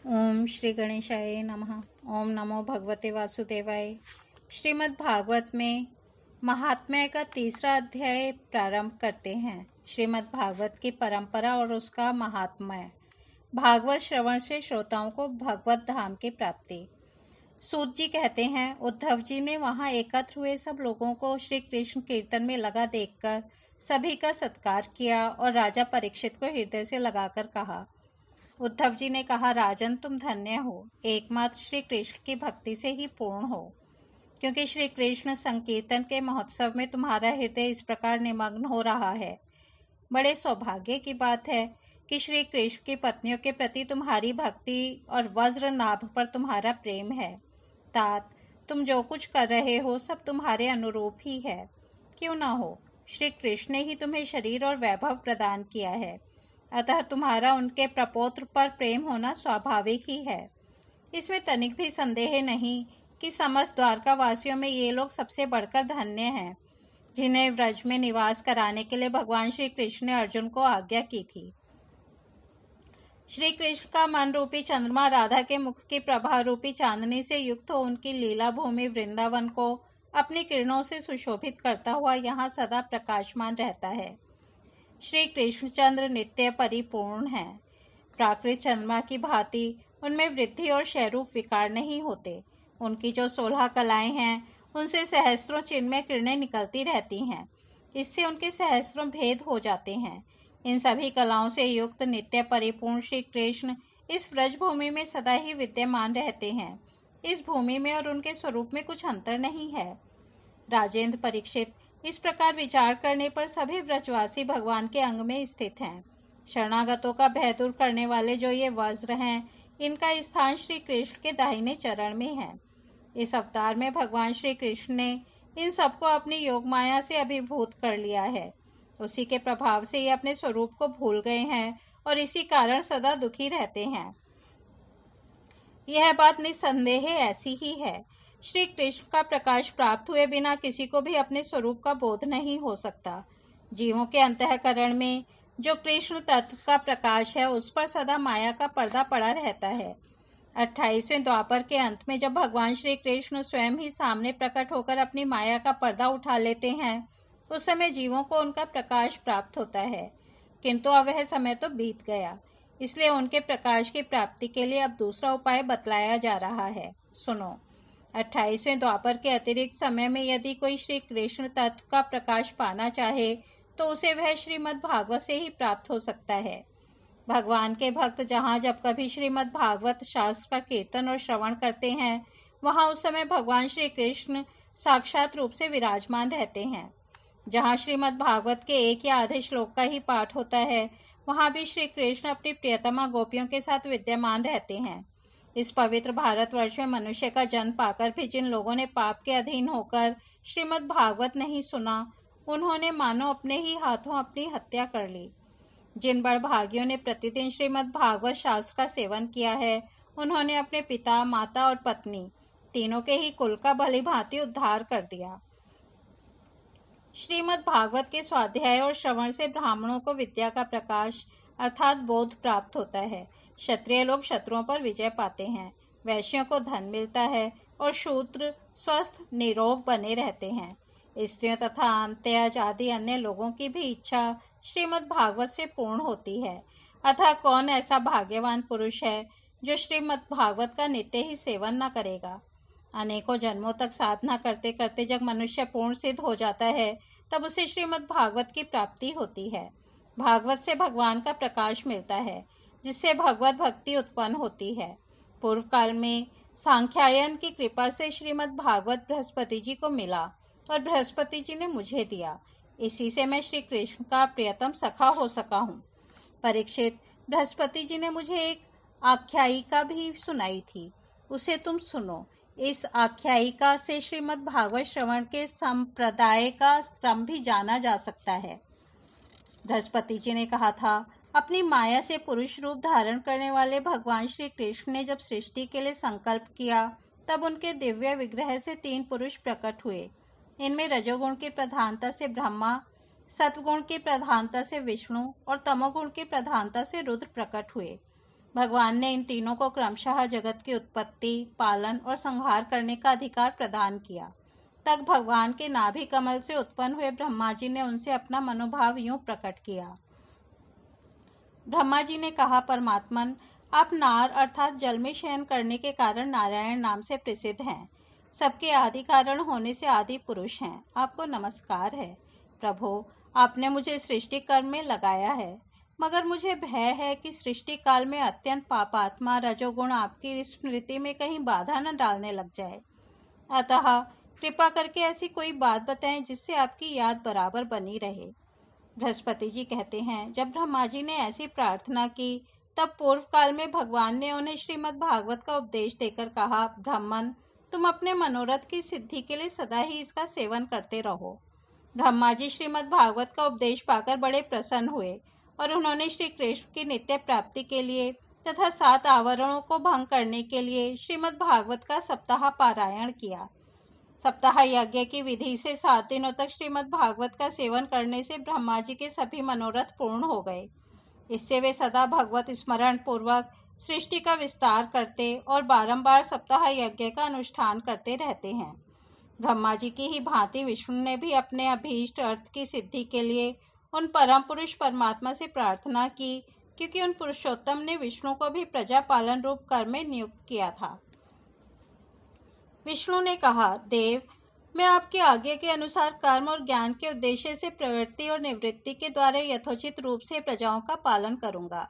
ओम श्री गणेशाय नमः। ओम नमो भगवते वासुदेवाय। श्रीमद् भागवत में महात्म्य का तीसरा अध्याय प्रारंभ करते हैं। श्रीमद् भागवत की परंपरा और उसका महात्म्य। भागवत श्रवण से श्रोताओं को भगवत धाम की प्राप्ति। सूत जी कहते हैं, उद्धव जी ने वहां एकत्र हुए सब लोगों को श्री कृष्ण कीर्तन में लगा देखकर सभी का सत्कार किया और राजा परीक्षित को हृदय से लगाकर कहा। उद्धव जी ने कहा, राजन तुम धन्य हो, एकमात्र श्री कृष्ण की भक्ति से ही पूर्ण हो, क्योंकि श्री कृष्ण संकीर्तन के महोत्सव में तुम्हारा हृदय इस प्रकार निमग्न हो रहा है। बड़े सौभाग्य की बात है कि श्री कृष्ण की पत्नियों के प्रति तुम्हारी भक्ति और वज्र नाभ पर तुम्हारा प्रेम है। तात, तुम जो कुछ कर रहे हो सब तुम्हारे अनुरूप ही है। क्यों ना हो, श्री कृष्ण ने ही तुम्हें शरीर और वैभव प्रदान किया है, अतः तुम्हारा उनके प्रपौत्र पर प्रेम होना स्वाभाविक ही है। इसमें तनिक भी संदेह नहीं कि समस्त द्वारका वासियों में ये लोग सबसे बढ़कर धन्य हैं, जिन्हें व्रज में निवास कराने के लिए भगवान श्री कृष्ण ने अर्जुन को आज्ञा की थी। श्री कृष्ण का मन रूपी चंद्रमा राधा के मुख की प्रभा रूपी चांदनी से युक्त हो उनकी लीला भूमि वृंदावन को अपनी किरणों से सुशोभित करता हुआ यहाँ सदा प्रकाशमान रहता है। श्री कृष्णचंद्र नित्य परिपूर्ण है। प्राकृत चंद्रमा की भांति उनमें वृद्धि और क्षयरूप विकार नहीं होते। उनकी जो 16 कलाएं हैं उनसे सहस्त्रों चिन्मय किरणें निकलती रहती हैं। इससे उनके सहस्त्रों भेद हो जाते हैं। इन सभी कलाओं से युक्त नित्य परिपूर्ण श्री कृष्ण इस व्रज भूमि में सदा ही विद्यमान रहते हैं। इस भूमि में और उनके स्वरूप में कुछ अंतर नहीं है। राजेंद्र परीक्षित, इस प्रकार विचार करने पर सभी व्रजवासी भगवान के अंग में स्थित हैं। शरणागतों का भय दूर करने वाले जो ये वज्र हैं, इनका स्थान श्री कृष्ण के दाहिने चरण में है। इस अवतार में भगवान श्री कृष्ण ने इन सबको अपनी योग माया से अभिभूत कर लिया है। उसी के प्रभाव से ये अपने स्वरूप को भूल गए हैं और इसी कारण सदा दुखी रहते हैं। यह बात निसंदेह ऐसी ही है। श्री कृष्ण का प्रकाश प्राप्त हुए बिना किसी को भी अपने स्वरूप का बोध नहीं हो सकता। जीवों के अंतःकरण में जो कृष्ण तत्व का प्रकाश है उस पर सदा माया का पर्दा पड़ा रहता है। 28वें द्वापर के अंत में जब भगवान श्री कृष्ण स्वयं ही सामने प्रकट होकर अपनी माया का पर्दा उठा लेते हैं, उस समय जीवों को उनका प्रकाश प्राप्त होता है। किंतु अब वह समय तो बीत गया, इसलिए उनके प्रकाश की प्राप्ति के लिए अब दूसरा उपाय बतलाया जा रहा है। सुनो, 28वें द्वापर के अतिरिक्त समय में यदि कोई श्री कृष्ण तत्व का प्रकाश पाना चाहे तो उसे वह श्रीमद् भागवत से ही प्राप्त हो सकता है। भगवान के भक्त जहाँ जब कभी श्रीमद् भागवत शास्त्र का कीर्तन और श्रवण करते हैं, वहाँ उस समय भगवान श्री कृष्ण साक्षात रूप से विराजमान रहते हैं। जहाँ श्रीमद् भागवत के एक या आधे श्लोक का ही पाठ होता है, वहाँ भी श्री कृष्ण अपनी प्रियतमा गोपियों के साथ विद्यमान रहते हैं। इस पवित्र भारतवर्ष में मनुष्य का जन्म पाकर भी जिन लोगों ने पाप के अधीन होकर श्रीमद् भागवत नहीं सुना, उन्होंने मानो अपने ही हाथों अपनी हत्या कर ली। जिन बड़भागियों ने प्रतिदिन श्रीमद् भागवत शास्त्र का सेवन किया है, उन्होंने अपने पिता, माता और पत्नी तीनों के ही कुल का भली भांति उद्धार कर दिया। श्रीमद् भागवत के स्वाध्याय और श्रवण से ब्राह्मणों को विद्या का प्रकाश अर्थात बोध प्राप्त होता है। क्षत्रिय लोग शत्रुओं पर विजय पाते हैं, वैश्यों को धन मिलता है और शूद्र स्वस्थ निरोग बने रहते हैं। स्त्रियों तथा अंत्यज आदि अन्य लोगों की भी इच्छा श्रीमद् भागवत से पूर्ण होती है। अतः कौन ऐसा भाग्यवान पुरुष है जो श्रीमद् भागवत का नित्य ही सेवन न करेगा। अनेकों जन्मों तक साधना करते करते जब मनुष्य पूर्ण सिद्ध हो जाता है, तब उसे श्रीमद् भागवत की प्राप्ति होती है। भागवत से भगवान का प्रकाश मिलता है, जिससे भगवत भक्ति उत्पन्न होती है। पूर्व काल में सांख्यायन की कृपा से श्रीमद् भागवत बृहस्पति जी को मिला और बृहस्पति जी ने मुझे दिया। इसी से मैं श्री कृष्ण का प्रियतम सखा हो सका हूँ। परीक्षित, बृहस्पति जी ने मुझे एक आख्यायिका भी सुनाई थी, उसे तुम सुनो। इस आख्यायिका से श्रीमद् भागवत श्रवण के संप्रदाय का क्रम भी जाना जा सकता है। बृहस्पति जी ने कहा था, अपनी माया से पुरुष रूप धारण करने वाले भगवान श्री कृष्ण ने जब सृष्टि के लिए संकल्प किया, तब उनके दिव्य विग्रह से 3 पुरुष प्रकट हुए। इनमें रजोगुण की प्रधानता से ब्रह्मा, सत्वगुण की प्रधानता से विष्णु और तमोगुण की प्रधानता से रुद्र प्रकट हुए। भगवान ने इन तीनों को क्रमशः जगत की उत्पत्ति, पालन और संहार करने का अधिकार प्रदान किया। तब भगवान के नाभि कमल से उत्पन्न हुए ब्रह्मा जी ने उनसे अपना मनोभाव यूं प्रकट किया। ब्रह्मा जी ने कहा, परमात्मन, आप नार अर्थात जल में शयन करने के कारण नारायण नाम से प्रसिद्ध हैं। सबके आदि कारण होने से आदि पुरुष हैं। आपको नमस्कार है। प्रभु, आपने मुझे सृष्टि कर्म में लगाया है, मगर मुझे भय है कि सृष्टि काल में अत्यंत पापात्मा रजोगुण आपकी स्मृति में कहीं बाधा न डालने लग जाए। अतः कृपा करके ऐसी कोई बात बताएं जिससे आपकी याद बराबर बनी रहे। बृहस्पति जी कहते हैं, जब ब्रह्मा जी ने ऐसी प्रार्थना की तब पूर्व काल में भगवान ने उन्हें श्रीमद् भागवत का उपदेश देकर कहा, ब्राह्मण, तुम अपने मनोरथ की सिद्धि के लिए सदा ही इसका सेवन करते रहो। ब्रह्मा जी श्रीमद् भागवत का उपदेश पाकर बड़े प्रसन्न हुए और उन्होंने श्री कृष्ण की नित्य प्राप्ति के लिए तथा 7 आवरणों को भंग करने के लिए श्रीमद् भागवत का सप्ताह पारायण किया। सप्ताह यज्ञ की विधि से 7 दिनों तक श्रीमद् भागवत का सेवन करने से ब्रह्मा जी के सभी मनोरथ पूर्ण हो गए। इससे वे सदा भगवत स्मरण पूर्वक सृष्टि का विस्तार करते और बारंबार सप्ताह यज्ञ का अनुष्ठान करते रहते हैं। ब्रह्मा जी की ही भांति विष्णु ने भी अपने अभीष्ट अर्थ की सिद्धि के लिए उन परम पुरुष परमात्मा से प्रार्थना की, क्योंकि उन पुरुषोत्तम ने विष्णु को भी प्रजा पालन रूप कर्म में नियुक्त किया था। विष्णु ने कहा, देव, मैं आपकी आज्ञा के अनुसार कर्म और ज्ञान के उद्देश्य से प्रवृत्ति और निवृत्ति के द्वारा यथोचित रूप से प्रजाओं का पालन करूंगा।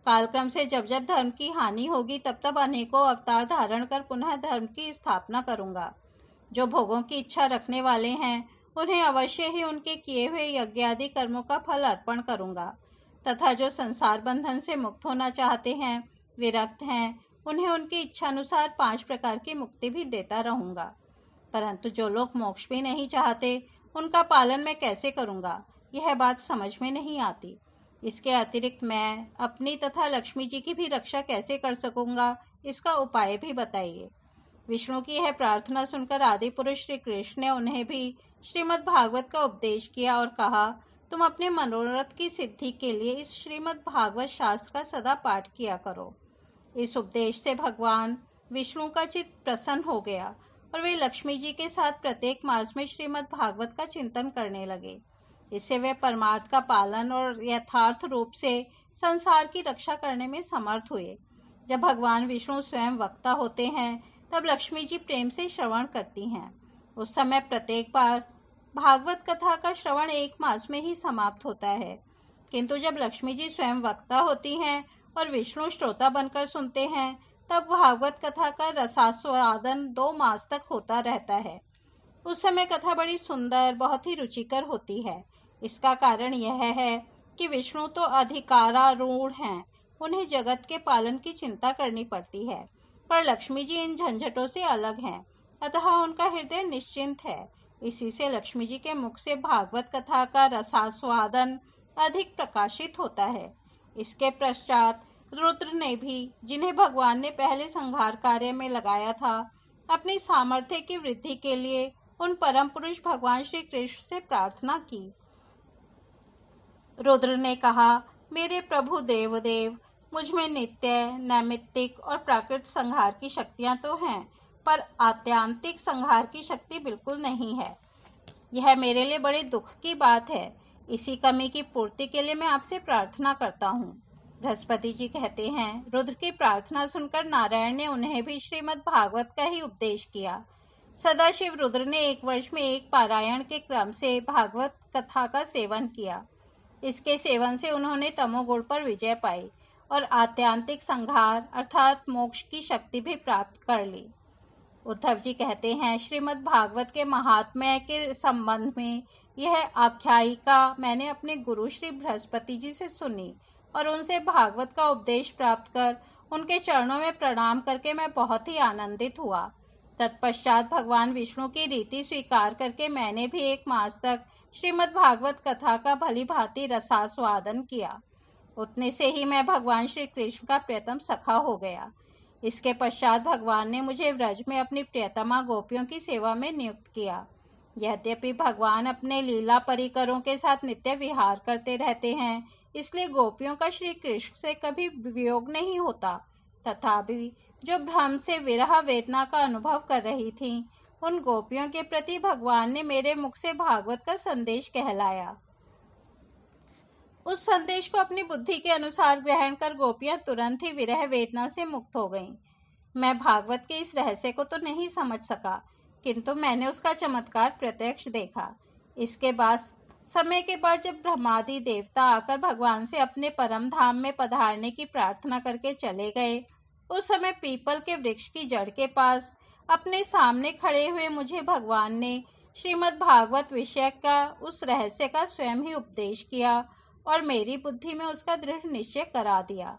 कालक्रम से जब जब धर्म की हानि होगी तब तब अनेकों अवतार धारण कर पुनः धर्म की स्थापना करूंगा। जो भोगों की इच्छा रखने वाले हैं उन्हें अवश्य ही उनके किए हुए यज्ञ आदि कर्मों का फल अर्पण करूंगा, तथा जो संसार बंधन से मुक्त होना चाहते हैं, विरक्त हैं, उन्हें उनकी इच्छानुसार 5 प्रकार की मुक्ति भी देता रहूंगा। परंतु जो लोग मोक्ष भी नहीं चाहते उनका पालन मैं कैसे करूंगा, यह बात समझ में नहीं आती। इसके अतिरिक्त मैं अपनी तथा लक्ष्मी जी की भी रक्षा कैसे कर सकूंगा, इसका उपाय भी बताइए। विष्णु की यह प्रार्थना सुनकर आदि पुरुष श्री कृष्ण ने उन्हें भी श्रीमद् भागवत का उपदेश किया और कहा, तुम अपने मनोरथ की सिद्धि के लिए इस श्रीमद् भागवत शास्त्र का सदा पाठ किया करो। इस उपदेश से भगवान विष्णु का चित्त प्रसन्न हो गया और वे लक्ष्मी जी के साथ प्रत्येक मास में श्रीमद् भागवत का चिंतन करने लगे। इससे वे परमार्थ का पालन और यथार्थ रूप से संसार की रक्षा करने में समर्थ हुए। जब भगवान विष्णु स्वयं वक्ता होते हैं तब लक्ष्मी जी प्रेम से श्रवण करती हैं। उस समय प्रत्येक बार भागवत कथा का श्रवण 1 मास में ही समाप्त होता है, किंतु जब लक्ष्मी जी स्वयं वक्ता होती हैं और विष्णु श्रोता बनकर सुनते हैं तब भागवत कथा का रसास्वादन 2 मास तक होता रहता है। उस समय कथा बड़ी सुंदर, बहुत ही रुचिकर होती है। इसका कारण यह है कि विष्णु तो अधिकारारूढ़ हैं, उन्हें जगत के पालन की चिंता करनी पड़ती है, पर लक्ष्मी जी इन झंझटों से अलग हैं, अतः उनका हृदय निश्चिंत है। इसी से लक्ष्मी जी के मुख से भागवत कथा का रसास्वादन अधिक प्रकाशित होता है। इसके पश्चात रुद्र ने भी, जिन्हें भगवान ने पहले संहार कार्य में लगाया था, अपनी सामर्थ्य की वृद्धि के लिए उन परम पुरुष भगवान श्री कृष्ण से प्रार्थना की। रुद्र ने कहा, मेरे प्रभु देवदेव, मुझ में नित्य, नैमित्तिक और प्राकृत संहार की शक्तियां तो हैं, पर आत्यांतिक संहार की शक्ति बिल्कुल नहीं है। यह मेरे लिए बड़े दुख की बात है। इसी कमी की पूर्ति के लिए मैं आपसे प्रार्थना करता हूँ। बृहस्पति जी कहते हैं, रुद्र की प्रार्थना सुनकर नारायण ने उन्हें भी श्रीमद् भागवत का ही उपदेश किया। सदाशिव रुद्र ने 1 वर्ष में 1 पारायण के क्रम से भागवत कथा का सेवन किया। इसके सेवन से उन्होंने तमोगुण पर विजय पाई और आत्यांतिक संहार अर्थात मोक्ष की शक्ति भी प्राप्त कर ली। उद्धव जी कहते हैं, श्रीमद् भागवत के महात्म्य के संबंध में यह आख्यायिका मैंने अपने गुरु श्री बृहस्पति जी से सुनी और उनसे भागवत का उपदेश प्राप्त कर उनके चरणों में प्रणाम करके मैं बहुत ही आनंदित हुआ। तत्पश्चात भगवान विष्णु की रीति स्वीकार करके मैंने भी 1 मास तक श्रीमद् भागवत कथा का भली भांति रसास्वादन किया। उतने से ही मैं भगवान श्री कृष्ण का प्रियतम सखा हो गया। इसके पश्चात भगवान ने मुझे व्रज में अपनी प्रियतमा गोपियों की सेवा में नियुक्त किया। यद्यपि भगवान अपने लीला परिकरों के साथ नित्य विहार करते रहते हैं, इसलिए गोपियों का श्री कृष्ण से कभी वियोग नहीं होता। तथापि जो भ्रम से विरह वेदना का अनुभव कर रही थीं, उन गोपियों के प्रति भगवान ने मेरे मुख से भागवत का संदेश कहलाया। उस संदेश को अपनी बुद्धि के अनुसार ग्रहण कर गोपियां तुरंत ही विरह वेदना से मुक्त हो गईं। मैं भागवत के इस रहस्य को तो नहीं समझ सका, किंतु मैंने उसका चमत्कार प्रत्यक्ष देखा। इसके बाद समय के बाद जब ब्रह्मादि देवता आकर भगवान से अपने परम धाम में पधारने की प्रार्थना करके चले गए, उस समय पीपल के वृक्ष की जड़ के पास अपने सामने खड़े हुए मुझे भगवान ने श्रीमद् भागवत विषय का उस रहस्य का स्वयं ही उपदेश किया और मेरी बुद्धि में उसका दृढ़ निश्चय करा दिया।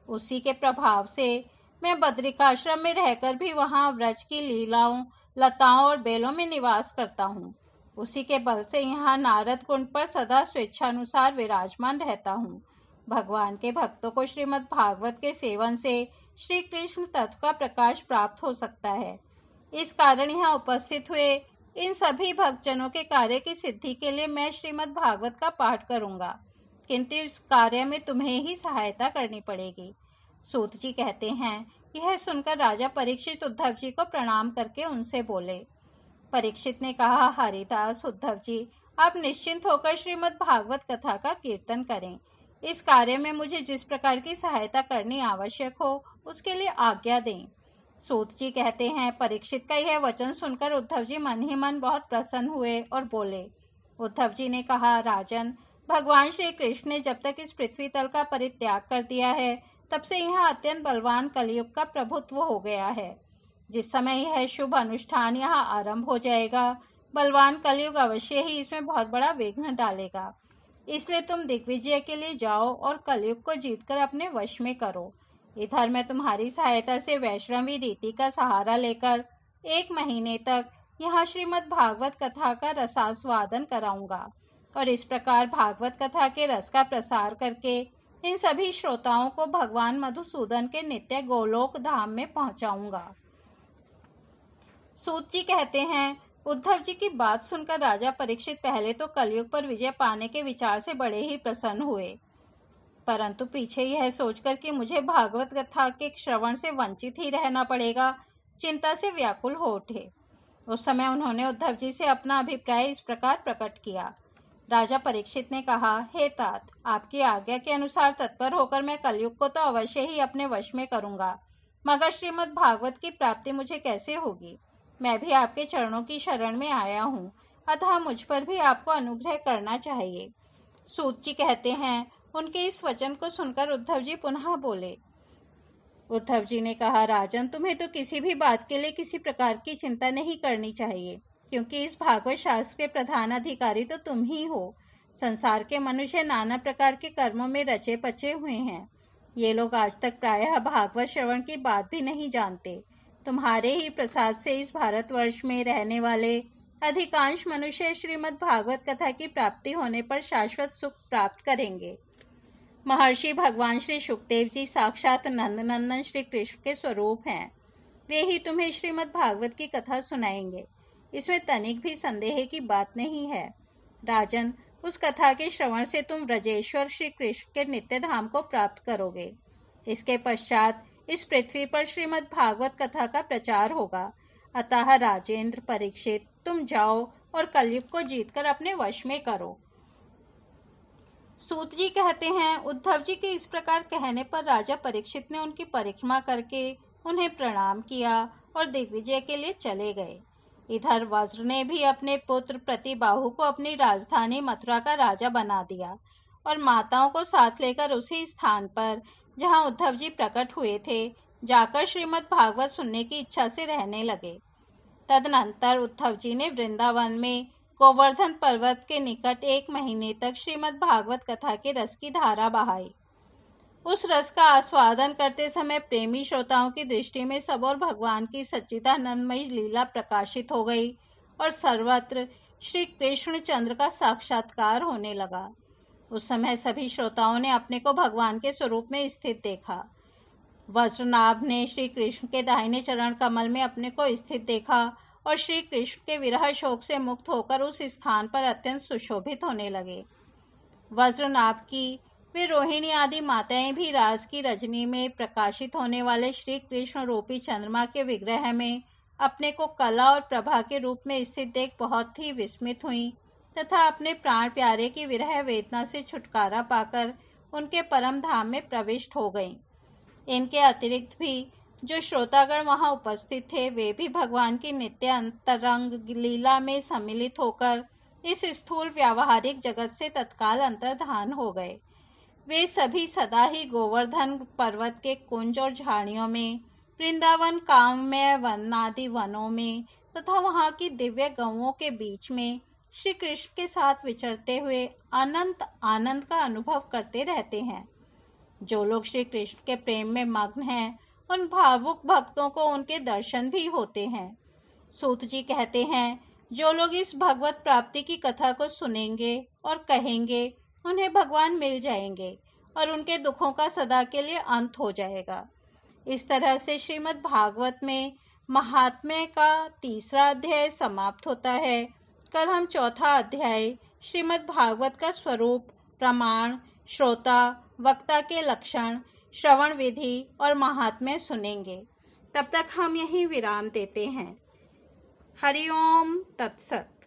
उसी के प्रभाव से मैं बद्रिकाश्रम में रहकर भी वहाँ व्रज की लीलाओं, लताओं और बेलों में निवास करता हूँ। उसी के बल से यहाँ नारद कुंड पर सदा स्वेच्छानुसार विराजमान रहता हूँ। भगवान के भक्तों को श्रीमद् भागवत के सेवन से श्री कृष्ण तत्व का प्रकाश प्राप्त हो सकता है। इस कारण यहाँ उपस्थित हुए इन सभी भक्तजनों के कार्य की सिद्धि के लिए मैं श्रीमद् भागवत का पाठ करूँगा, किंतु इस कार्य में तुम्हें ही सहायता करनी पड़ेगी। सूत जी कहते हैं, यह सुनकर राजा परीक्षित उद्धव जी को प्रणाम करके उनसे बोले। परीक्षित ने कहा, हरिदास उद्धव जी, आप निश्चिंत होकर श्रीमद् भागवत कथा का कीर्तन करें। इस कार्य में मुझे जिस प्रकार की सहायता करनी आवश्यक हो, उसके लिए आज्ञा दें। सूत जी कहते हैं, परीक्षित का यह वचन सुनकर उद्धव जी मन ही मन बहुत प्रसन्न हुए और बोले। उद्धव जी ने कहा, राजन, भगवान श्री कृष्ण ने जब तक इस पृथ्वी तल का परित्याग कर दिया है, तब से यहाँ अत्यंत बलवान कलयुग का प्रभुत्व हो गया है। जिस समय यह शुभ अनुष्ठान यहाँ आरंभ हो जाएगा, बलवान कलयुग अवश्य ही इसमें बहुत बड़ा विघ्न डालेगा। इसलिए तुम दिग्विजय के लिए जाओ और कलयुग को जीतकर अपने वश में करो। इधर मैं तुम्हारी सहायता से वैष्णवी रीति का सहारा लेकर 1 महीने तक यहाँ श्रीमद् भागवत कथा का रसास्वादन कराऊंगा और इस प्रकार भागवत कथा के रस का प्रसार करके इन सभी श्रोताओं को भगवान मधुसूदन के नित्य गोलोक धाम में पहुंचाऊंगा। सूत जी कहते हैं, उद्धव जी की बात सुनकर राजा परीक्षित पहले तो कलयुग पर विजय पाने के विचार से बड़े ही प्रसन्न हुए, परंतु पीछे यह सोचकर कि मुझे भागवत कथा के श्रवण से वंचित ही रहना पड़ेगा, चिंता से व्याकुल हो उठे। उस समय उन्होंने उद्धव जी से अपना अभिप्राय इस प्रकार प्रकट किया। राजा परीक्षित ने कहा, हे तात, आपकी आज्ञा के अनुसार तत्पर होकर मैं कलयुग को तो अवश्य ही अपने वश में करूंगा, मगर श्रीमद् भागवत की प्राप्ति मुझे कैसे होगी? मैं भी आपके चरणों की शरण में आया हूँ, अतः मुझ पर भी आपको अनुग्रह करना चाहिए। सूत जी कहते हैं, उनके इस वचन को सुनकर उद्धव जी पुनः बोले। उद्धव जी ने कहा, राजन, तुम्हें तो किसी भी बात के लिए किसी प्रकार की चिंता नहीं करनी चाहिए, क्योंकि इस भागवत शास्त्र के प्रधान अधिकारी तो तुम ही हो। संसार के मनुष्य नाना प्रकार के कर्मों में रचे पचे हुए हैं। ये लोग आज तक प्रायः भागवत श्रवण की बात भी नहीं जानते। तुम्हारे ही प्रसाद से इस भारतवर्ष में रहने वाले अधिकांश मनुष्य श्रीमद् भागवत कथा की प्राप्ति होने पर शाश्वत सुख प्राप्त करेंगे। महर्षि भगवान श्री सुखदेव जी साक्षात नंदनंदन श्री कृष्ण के स्वरूप हैं। वे ही तुम्हें श्रीमद् भागवत की कथा सुनाएंगे, इसमें तनिक भी संदेह की बात नहीं है। राजन, उस कथा के श्रवण से तुम ब्रजेश्वर श्री कृष्ण के नित्य धाम को प्राप्त करोगे। इसके पश्चात इस पृथ्वी पर श्रीमद् भागवत कथा का प्रचार होगा। अतः राजेंद्र परीक्षित, तुम जाओ और कलयुग को जीतकर अपने वश में करो। सूत जी कहते हैं, उद्धव जी के इस प्रकार कहने पर राजा परीक्षित ने उनकी परिक्रमा करके उन्हें प्रणाम किया और दिग्विजय के लिए चले गए। इधर वज्र ने भी अपने पुत्र प्रतिबाहु को अपनी राजधानी मथुरा का राजा बना दिया और माताओं को साथ लेकर उसी स्थान पर जहां उद्धव जी प्रकट हुए थे जाकर श्रीमद् भागवत सुनने की इच्छा से रहने लगे। तदनंतर उद्धव जी ने वृंदावन में गोवर्धन पर्वत के निकट 1 महीने तक श्रीमद् भागवत कथा के रस की धारा बहाई। उस रस का आस्वादन करते समय प्रेमी श्रोताओं की दृष्टि में सब और भगवान की सच्चिदानंदमयी लीला प्रकाशित हो गई और सर्वत्र श्री कृष्ण चंद्र का साक्षात्कार होने लगा। उस समय सभी श्रोताओं ने अपने को भगवान के स्वरूप में स्थित देखा। वज्रनाभ ने श्री कृष्ण के दाहिने चरण कमल में अपने को स्थित देखा और श्री कृष्ण के विरह शोक से मुक्त होकर उस स्थान पर अत्यंत सुशोभित होने लगे। वज्रनाभ की वे रोहिणी आदि माताएं भी रास की रजनी में प्रकाशित होने वाले श्री कृष्ण रूपी चंद्रमा के विग्रह में अपने को कला और प्रभा के रूप में स्थित देख बहुत ही विस्मित हुईं तथा अपने प्राण प्यारे की विरह वेदना से छुटकारा पाकर उनके परम धाम में प्रविष्ट हो गईं। इनके अतिरिक्त भी जो श्रोतागण वहां उपस्थित थे वे भी भगवान की नित्य अंतरंग लीला में सम्मिलित होकर इस स्थूल व्यावहारिक जगत से तत्काल अंतर्धान हो गए। वे सभी सदा ही गोवर्धन पर्वत के कुंज और झाड़ियों में, वृंदावन काममय वन आदि वनों में तथा वहाँ की दिव्य गौओं के बीच में श्री कृष्ण के साथ विचरते हुए अनंत आनंद का अनुभव करते रहते हैं। जो लोग श्री कृष्ण के प्रेम में मग्न हैं उन भावुक भक्तों को उनके दर्शन भी होते हैं। सूत जी कहते हैं, जो लोग इस भगवत प्राप्ति की कथा को सुनेंगे और कहेंगे उन्हें भगवान मिल जाएंगे और उनके दुखों का सदा के लिए अंत हो जाएगा। इस तरह से श्रीमद् भागवत में महात्म्य का तीसरा अध्याय समाप्त होता है। कल हम चौथा अध्याय श्रीमद् भागवत का स्वरूप, प्रमाण, श्रोता, वक्ता के लक्षण, श्रवण विधि और महात्म्य सुनेंगे। तब तक हम यहीं विराम देते हैं। हरि ओम तत्सत।